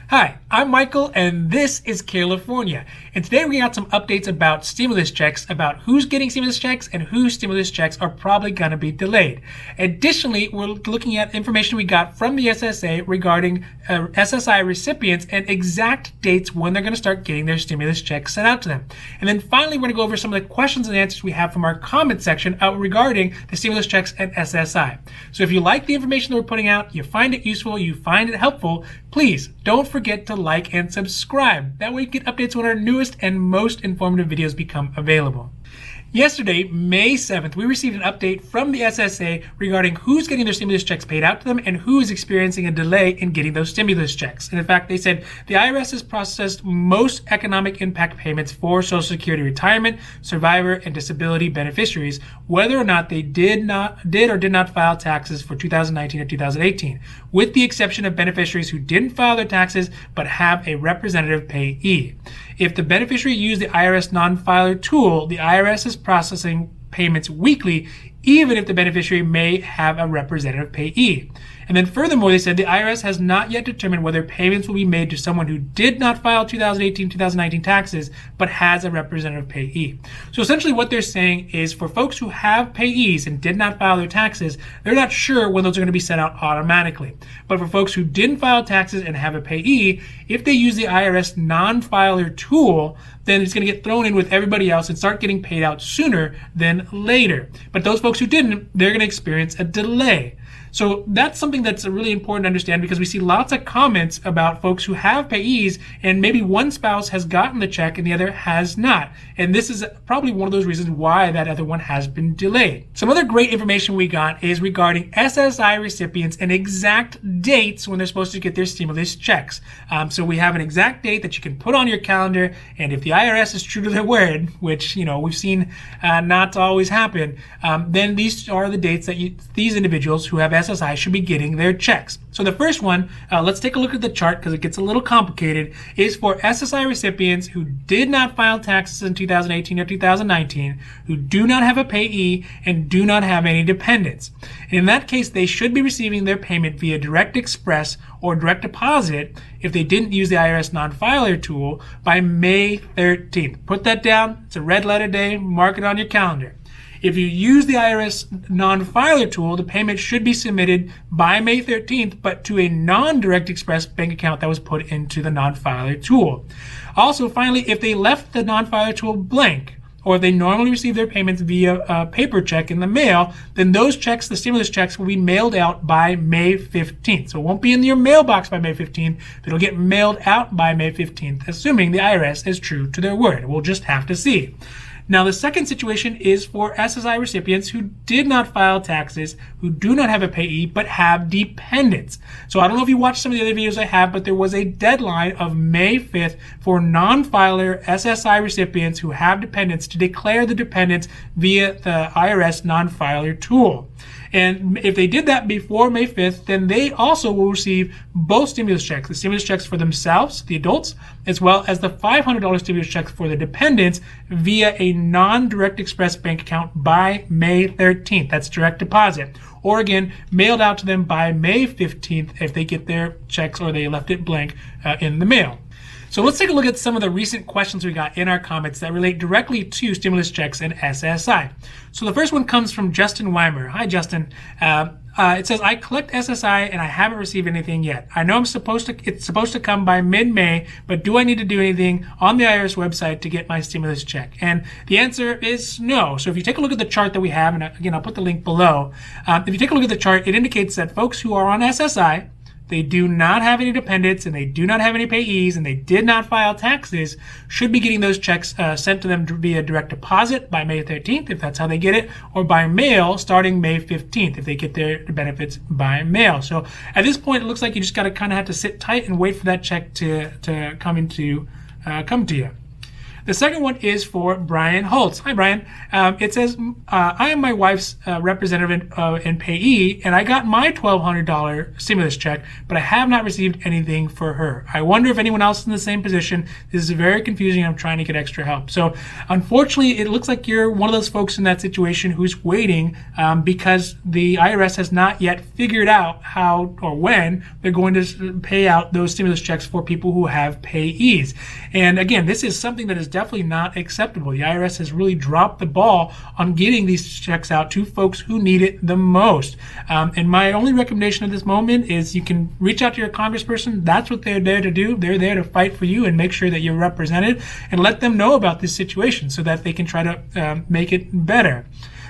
Hi, I'm Michael, and this is California. And today we got some updates about stimulus checks, about who's getting stimulus checks and whose stimulus checks are probably going to be delayed. Additionally, we're looking at information we got from the SSA regarding SSI recipients and exact dates when they're going to start getting their stimulus checks sent out to them. And then finally, we're going to go over some of the questions and answers we have from our comment section regarding the stimulus checks and SSI. So if you like the information that we're putting out, you find it useful, you find it helpful, please don't forget to like and subscribe. That way you get updates when our newest and most informative videos become available. Yesterday, May 7th, we received an update from the SSA regarding who's getting their stimulus checks paid out to them and who is experiencing a delay in getting those stimulus checks. And in fact, they said the IRS has processed most economic impact payments for Social Security retirement, survivor, and disability beneficiaries, whether or not they did or did not file taxes for 2019 or 2018, with the exception of beneficiaries who didn't file their taxes but have a representative payee. If the beneficiary used the IRS Non-Filer Tool, the IRS is processing payments weekly, even if the beneficiary may have a representative payee. And then furthermore, they said the IRS has not yet determined whether payments will be made to someone who did not file 2018-2019 taxes, but has a representative payee. So essentially what they're saying is for folks who have payees and did not file their taxes, they're not sure when those are going to be sent out automatically. But for folks who didn't file taxes and have a payee, if they use the IRS Non-Filer Tool, then it's going to get thrown in with everybody else and start getting paid out sooner than later. But those folks who didn't, they're going to experience a delay. So that's something that's really important to understand because we see lots of comments about folks who have payees and maybe one spouse has gotten the check and the other has not. And this is probably one of those reasons why that other one has been delayed. Some other great information we got is regarding SSI recipients and exact dates when they're supposed to get their stimulus checks. So we have an exact date that you can put on your calendar, and if the IRS is true to their word, which we've seen not always happen, then these are the dates that these individuals who have SSI should be getting their checks. So the first one, let's take a look at the chart because it gets a little complicated, is for SSI recipients who did not file taxes in 2018 or 2019, who do not have a payee and do not have any dependents. And in that case, they should be receiving their payment via direct express or direct deposit if they didn't use the IRS Non-Filer Tool by May 13th. Put that down. It's a red letter day. Mark it on your calendar. If you use the IRS Non-Filer Tool, the payment should be submitted by May 13th, but to a non-direct express bank account that was put into the Non-Filer Tool. Also, finally, if they left the Non-Filer Tool blank, or if they normally receive their payments via a paper check in the mail, then those checks, the stimulus checks, will be mailed out by May 15th. So it won't be in your mailbox by May 15th, but it'll get mailed out by May 15th, assuming the IRS is true to their word. We'll just have to see. Now, the second situation is for SSI recipients who did not file taxes, who do not have a payee, but have dependents. So I don't know if you watched some of the other videos I have, but there was a deadline of May 5th for non-filer SSI recipients who have dependents to declare the dependents via the IRS Non-Filer Tool. And if they did that before May 5th, then they also will receive both stimulus checks, the stimulus checks for themselves, the adults, as well as the $500 stimulus checks for the dependents via a non-direct express bank account by May 13th. That's direct deposit. Or again, mailed out to them by May 15th if they get their checks or they left it blank in the mail. So let's take a look at some of the recent questions we got in our comments that relate directly to stimulus checks and SSI. So the first one comes from Justin Weimer. Hi, Justin. It says, I collect SSI and I haven't received anything yet. I know it's supposed to come by mid-May, but do I need to do anything on the IRS website to get my stimulus check? And the answer is no. So if you take a look at the chart that we have, and again, I'll put the link below. If you take a look at the chart, it indicates that folks who are on SSI, they do not have any dependents and they do not have any payees and they did not file taxes, should be getting those checks sent to them via direct deposit by May 13th, if that's how they get it, or by mail starting May 15th, if they get their benefits by mail. So at this point, it looks like you just got to kind of have to sit tight and wait for that check to come to you. The second one is for Brian Holtz. Hi, Brian. It says, I am my wife's representative and payee, and I got my $1,200 stimulus check, but I have not received anything for her. I wonder if anyone else is in the same position. This is very confusing. I'm trying to get extra help. So unfortunately, it looks like you're one of those folks in that situation who's waiting because the IRS has not yet figured out how or when they're going to pay out those stimulus checks for people who have payees. And again, this is something that is definitely not acceptable. The IRS has really dropped the ball on getting these checks out to folks who need it the most. And my only recommendation at this moment is you can reach out to your congressperson. That's what they're there to do. They're there to fight for you and make sure that you're represented, and let them know about this situation so that they can try to make it better.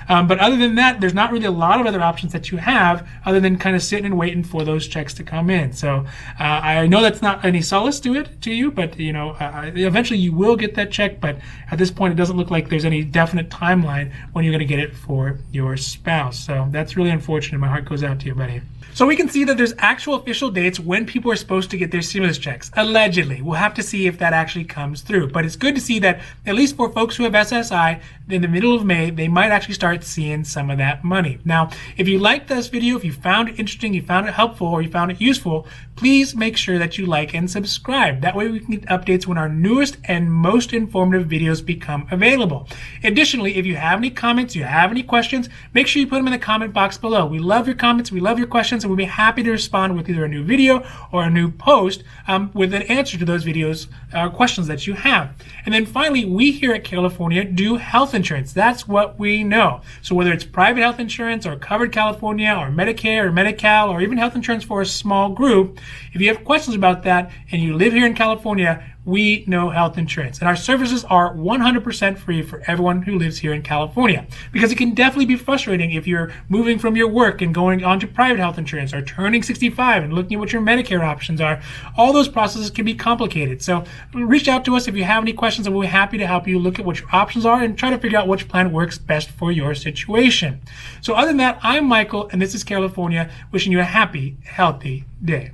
But other than that, there's not really a lot of other options that you have other than kind of sitting and waiting for those checks to come in. So I know that's not any solace to you, but eventually you will get that check. But at this point, it doesn't look like there's any definite timeline when you're going to get it for your spouse. So that's really unfortunate. My heart goes out to you, buddy. So we can see that there's actual official dates when people are supposed to get their stimulus checks. Allegedly. We'll have to see if that actually comes through. But it's good to see that at least for folks who have SSI, in the middle of May, they might actually start seeing some of that money. Now, if you liked this video, if you found it interesting, you found it helpful, or you found it useful, please make sure that you like and subscribe. That way we can get updates when our newest and most informative videos become available. Additionally, if you have any comments, you have any questions, make sure you put them in the comment box below. We love your comments, we love your questions, and we'll be happy to respond with either a new video or a new post with an answer to those videos, questions that you have. And then finally, we here at California do health insurance. That's what we know. So whether it's private health insurance or Covered California or Medicare or Medi-Cal or even health insurance for a small group, if you have questions about that and you live here in California, we know health insurance. And our services are 100% free for everyone who lives here in California. Because it can definitely be frustrating if you're moving from your work and going on to private health insurance, or turning 65 and looking at what your Medicare options are. All those processes can be complicated. So reach out to us if you have any questions, and we'll be happy to help you look at what your options are and try to figure out which plan works best for your situation. So other than that, I'm Michael, and this is California, wishing you a happy, healthy day.